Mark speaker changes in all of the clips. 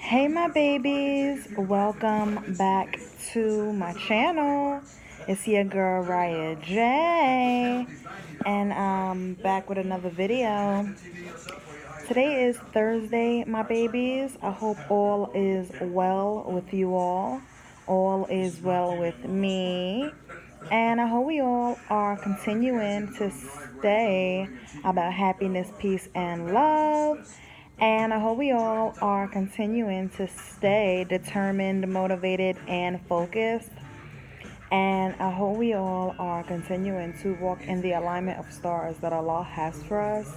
Speaker 1: Hey my babies, welcome back to my channel. It's your girl Raya J, and I'm back with another video. Today is Thursday, my babies. I hope all is well with you all. All is well with me. And I hope we all are continuing to stay about happiness, peace, and love. And I hope we all are continuing to stay determined, motivated, and focused. And I hope we all are continuing to walk in the alignment of stars that Allah has for us.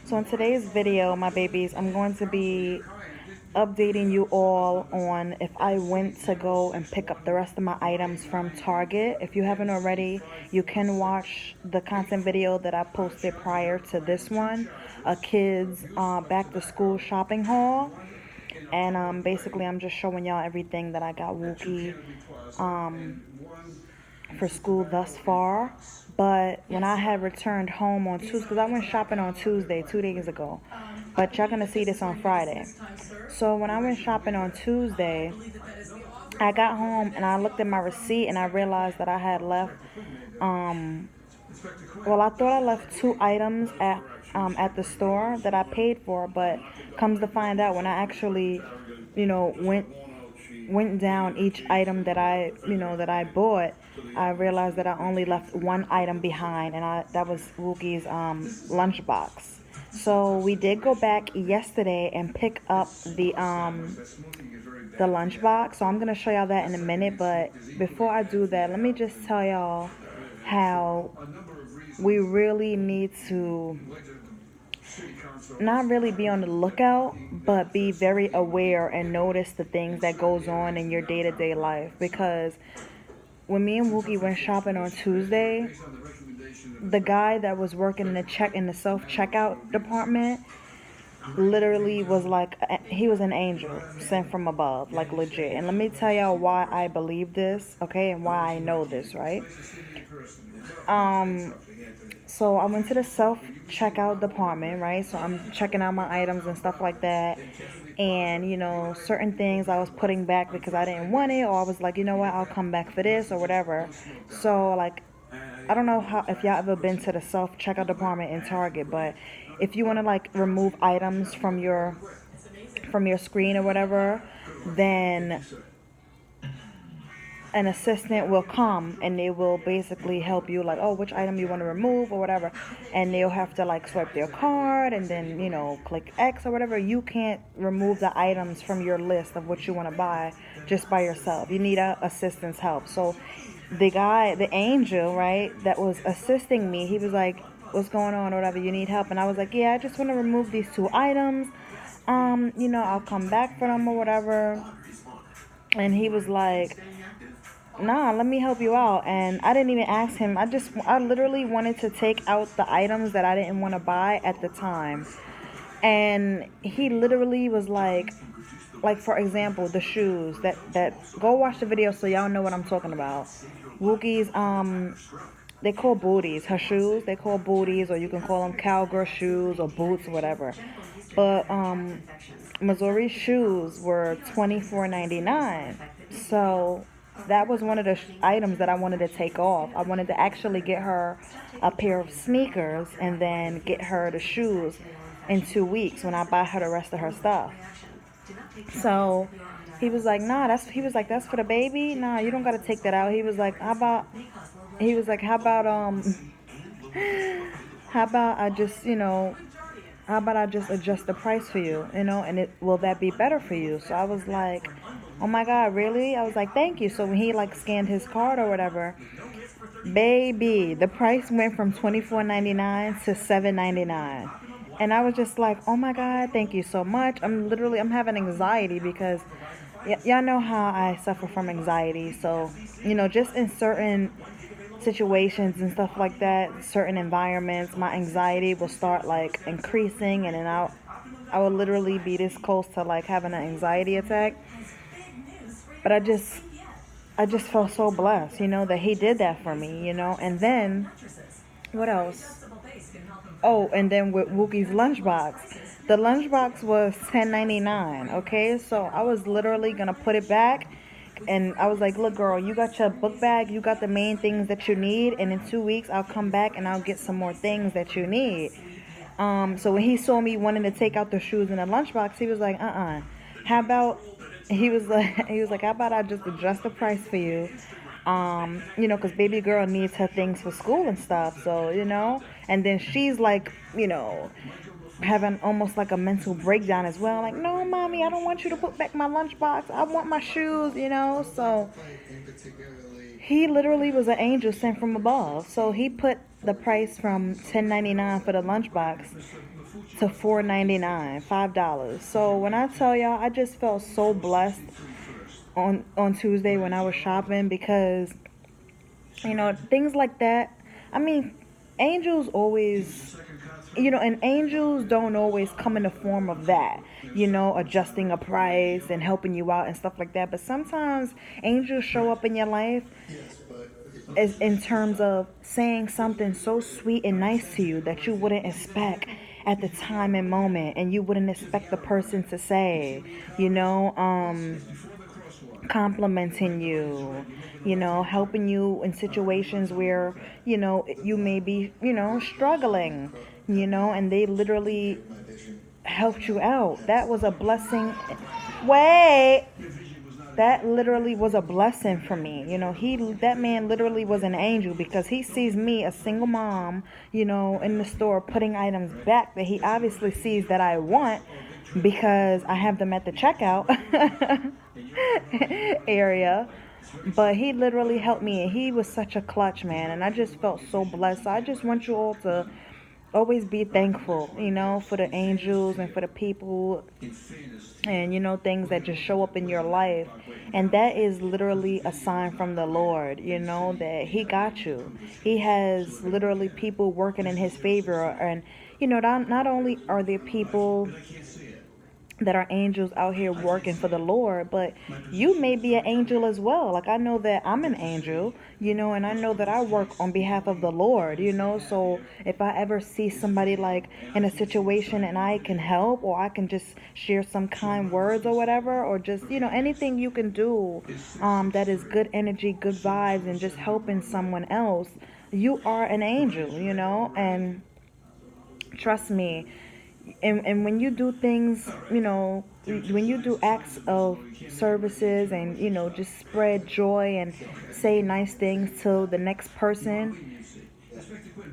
Speaker 1: So in today's video, my babies, I'm going to be updating you all on if I went to go and pick up the rest of my items from Target. If you haven't already, you can watch the content video that I posted prior to this one, a kids back to school shopping haul. And basically I'm just showing y'all everything that I got Wookie for school thus far. But when I had returned home on Tuesday, because I went shopping on Tuesday, 2 days ago, but y'all gonna see this on Friday. So when I went shopping on Tuesday, I got home and I looked at my receipt and I realized that I had left, well, I thought I left 2 items at the store that I paid for, but comes to find out when I actually, went down each item that I bought, I realized that I only left 1 item behind, and that was Wookie's lunchbox. So we did go back yesterday and pick up the lunchbox. So I'm gonna show y'all that in a minute, but before I do that, let me just tell y'all how we really need to not really be on the lookout, but be very aware and notice the things that goes on in your day-to-day life. Because when me and Wookie went shopping on Tuesday, the guy that was working in the self-checkout department literally was like, he was an angel sent from above, like legit. And let me tell y'all why I believe this, okay, and why I know this, right? So I went to the self-checkout department, right? So I'm checking out my items and stuff like that. And, certain things I was putting back because I didn't want it, or I was like, you know what, I'll come back for this or whatever. So, like, I don't know if y'all ever been to the self-checkout department in Target, but if you want to, like, remove items from your screen or whatever, then an assistant will come and they will basically help you, like, oh, which item you want to remove or whatever, and they'll have to like swipe their card and then click X or whatever. You can't remove the items from your list of what you want to buy just by yourself. You need a assistant's help. So the angel, right, that was assisting me, he was like, what's going on or whatever, you need help? And I was like, yeah, I just want to remove these 2 items, I'll come back for them or whatever. And he was like, nah, let me help you out. And I didn't even ask him. I literally wanted to take out the items that I didn't want to buy at the time. And he literally was like, for example, the shoes that go watch the video so y'all know what I'm talking about. Wookie's, they call booties, her shoes, they call booties, or you can call them cowgirl shoes or boots or whatever. But Missouri's shoes were $24.99. So that was one of the items that I wanted to take off. I wanted to actually get her a pair of sneakers and then get her the shoes in 2 weeks when I buy her the rest of her stuff. So he was like, nah, that's for the baby. Nah, you don't got to take that out. He was like, how about I just adjust the price for you, and will that be better for you? So I was like, oh my God, really? I was like, thank you. So when he like scanned his card or whatever, baby, the price went from $24.99 to $7.99. And I was just like, oh my God, thank you so much. I'm having anxiety because y'all know how I suffer from anxiety. So, just in certain situations and stuff like that, certain environments, my anxiety will start like increasing, and then I will literally be this close to like having an anxiety attack. But I just felt so blessed, that he did that for me, And then, what else? Oh, and then with Wookie's lunchbox. The lunchbox was $10.99. Okay, so I was literally gonna put it back, and I was like, "Look, girl, you got your book bag. You got the main things that you need, and in 2 weeks, I'll come back and I'll get some more things that you need." So when he saw me wanting to take out the shoes in the lunchbox, he was like, How about how about I just adjust the price for you? Because baby girl needs her things for school and stuff. So, and then she's like, having almost like a mental breakdown as well. Like, no, mommy, I don't want you to put back my lunchbox. I want my shoes. So he literally was an angel sent from above. So he put the price from $10.99 for the lunchbox to $4.99, $5. So when I tell y'all, I just felt so blessed on Tuesday when I was shopping, because things like that. I mean, angels always, and angels don't always come in the form of that, adjusting a price and helping you out and stuff like that. But sometimes angels show up in your life as in terms of saying something so sweet and nice to you that you wouldn't expect at the time and moment, and you wouldn't expect the person to say, complimenting you, helping you in situations where, you may be, struggling, and they literally helped you out. That was a blessing. Wait. That literally was a blessing for me. That man literally was an angel, because he sees me, a single mom, in the store putting items back that he obviously sees that I want, because I have them at the checkout area. But he literally helped me, and he was such a clutch, man. And I just felt so blessed. So I just want you all to always be thankful, for the angels and for the people and, things that just show up in your life. And that is literally a sign from the Lord, that he got you. He has literally people working in his favor. And, not only are there people that are angels out here working for the Lord, but you may be an angel as well. Like, I know that I'm an angel, and I know that I work on behalf of the Lord, so if I ever see somebody like in a situation and I can help, or I can just share some kind words or whatever, or just, anything you can do, that is good energy, good vibes, and just helping someone else, you are an angel, and trust me. And when you do things, when you do acts of services and, just spread joy and say nice things to the next person,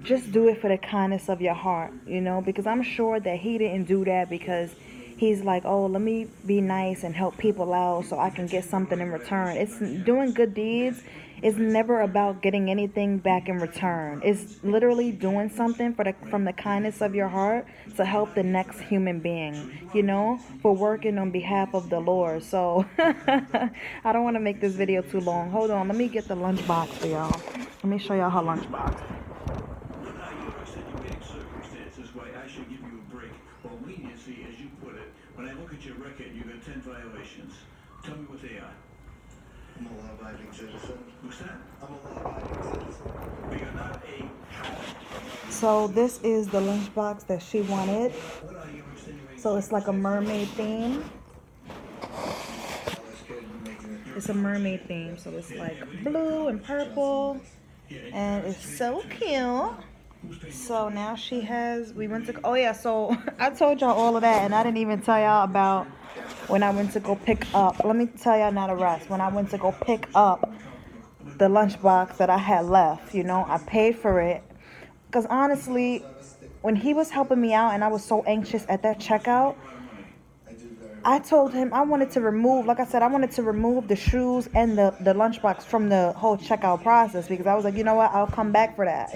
Speaker 1: just do it for the kindness of your heart, because I'm sure that he didn't do that because he's like, oh, let me be nice and help people out so I can get something in return. It's doing good deeds. It's never about getting anything back in return. It's literally doing something from the kindness of your heart to help the next human being, for working on behalf of the Lord. So I don't want to make this video too long. Hold on. Let me get the lunchbox for y'all. Let me show y'all her lunchbox.
Speaker 2: When I look at your record, you got 10 violations. Tell me what they are.
Speaker 3: I'm a law-abiding citizen.
Speaker 2: What's that?
Speaker 3: I'm a law-abiding citizen.
Speaker 2: But you're not a...
Speaker 1: So this is the lunchbox that she wanted.
Speaker 2: What are you insinuating?
Speaker 1: So it's like a mermaid theme. It's a mermaid theme. So it's like blue and purple. And it's so cute. So now she has, so I told y'all all of that, and I didn't even tell y'all about when I went to go pick up. Let me tell y'all now the rest. When I went to go pick up the lunchbox that I had left, I paid for it. Because honestly, when he was helping me out and I was so anxious at that checkout, I told him I wanted to remove, like I said, I wanted to remove the shoes and the lunchbox from the whole checkout process, because I was like, you know what, I'll come back for that,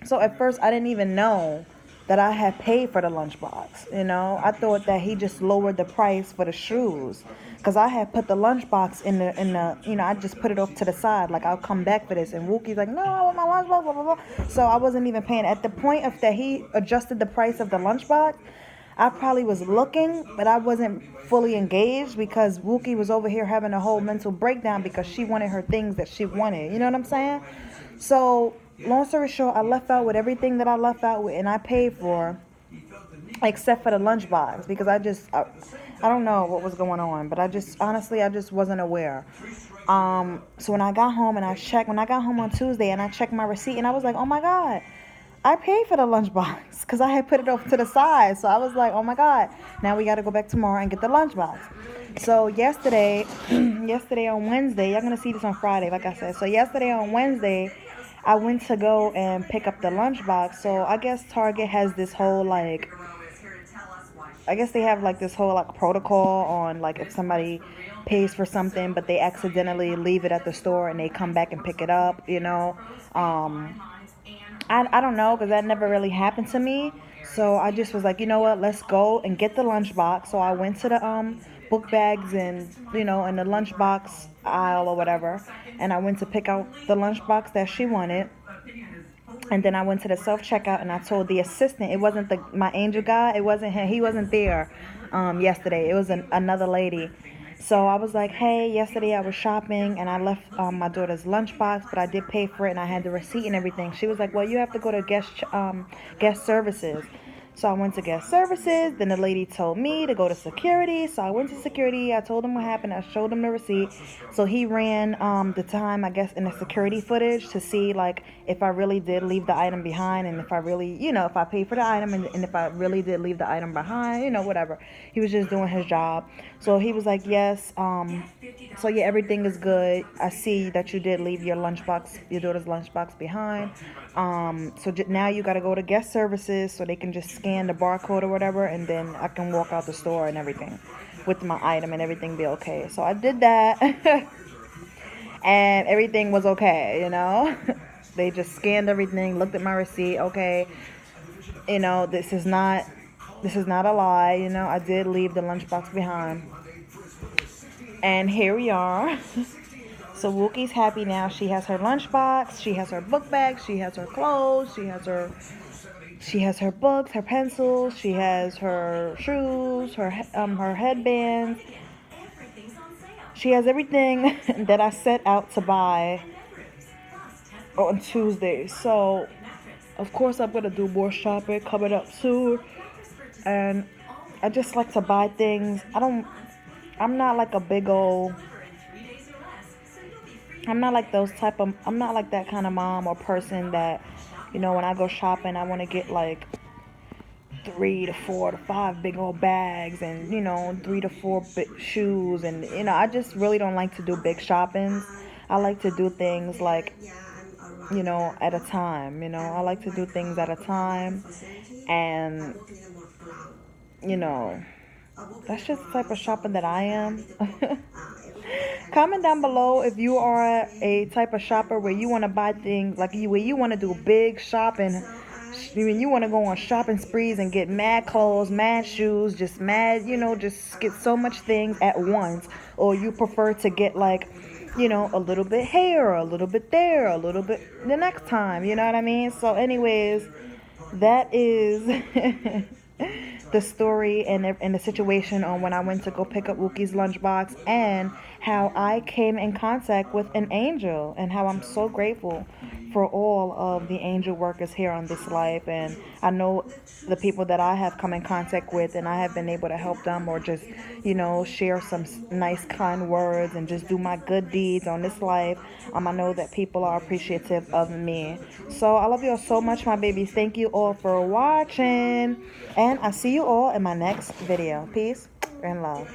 Speaker 1: So at first I didn't even know that I had paid for the lunchbox, I thought that he just lowered the price for the shoes, because I had put the lunchbox in the I just put it off to the side, like, I'll come back for this, and Wookie's like, no, I want my lunchbox, blah, blah, blah. So I wasn't even paying. At the point of that he adjusted the price of the lunchbox, I probably was looking, but I wasn't fully engaged, because Wookie was over here having a whole mental breakdown because she wanted her things that she wanted. You know what I'm saying? So, long story short, I left out with everything that I left out with, and I paid for. except for the lunchbox, because I don't know what was going on, but I just honestly I just wasn't aware. So when I got home and when I got home on Tuesday and I checked my receipt and I was like, oh my God, I paid for the lunchbox because I had put it off to the side. So I was like, oh my God, now we got to go back tomorrow and get the lunchbox. So yesterday, yesterday on Wednesday, y'all gonna see this on Friday, like I said. So yesterday on Wednesday, I went to go and pick up the lunchbox. So I guess Target has this whole like, I guess they have like this whole like protocol on like if somebody pays for something but they accidentally leave it at the store and they come back and pick it up, you know. I don't know because that never really happened to me. So I just was like, you know what, let's go and get the lunchbox. So I went to the book bags and in the lunchbox aisle or whatever, and I went to pick out the lunchbox that she wanted. And then I went to the self checkout and I told the assistant, it wasn't my angel guy, it wasn't him, he wasn't there yesterday. It was another lady. So I was like, hey, yesterday I was shopping and I left my daughter's lunchbox, but I did pay for it and I had the receipt and everything. She was like, well, you have to go to guest services. So I went to guest services. Then the lady told me to go to security. So I went to security. I told him what happened. I showed him the receipt. So he ran the time, I guess, in the security footage to see like if I really did leave the item behind and if I really, if I paid for the item and if I really did leave the item behind, whatever. He was just doing his job. So he was like, yes. So yeah, everything is good. I see that you did leave your daughter's lunchbox behind. So now you got to go to guest services so they can just scan the barcode or whatever, and then I can walk out the store and everything with my item and everything be okay. So I did that, and everything was okay. They just scanned everything, looked at my receipt. Okay, this is not a lie. I did leave the lunchbox behind, and here we are. So Wookie's happy now. She has her lunchbox, she has her book bag, she has her clothes, she has her books, her pencils, she has her shoes, her headbands. She has everything that I set out to buy on Tuesday. So of course I'm gonna do more shopping coming up soon. And I just like to buy things. I'm not like a big old I'm not like I'm not like that kind of mom or person that, when I go shopping, I want to get like 3 to 4 to 5 big old bags and, 3 to 4 big shoes. And, I just really don't like to do big shoppings. I like to do things like, at a time, I like to do things at a time. And, that's just the type of shopping that I am. Comment down below if you are a type of shopper where you want to buy things where you want to do big shopping. When you want to go on shopping sprees and get mad clothes, mad shoes, just mad, just get so much things at once. Or you prefer to get like, a little bit here, a little bit there, a little bit the next time. You know what I mean? So anyways, that is the story and the situation on when I went to go pick up Wookie's lunchbox and how I came in contact with an angel and how I'm so grateful for all of the angel workers here on this life. And I know the people that I have come in contact with and I have been able to help them or just, share some nice kind words and just do my good deeds on this life. I know that people are appreciative of me. So I love you all so much, my babies. Thank you all for watching. And I'll see you all in my next video. Peace and love.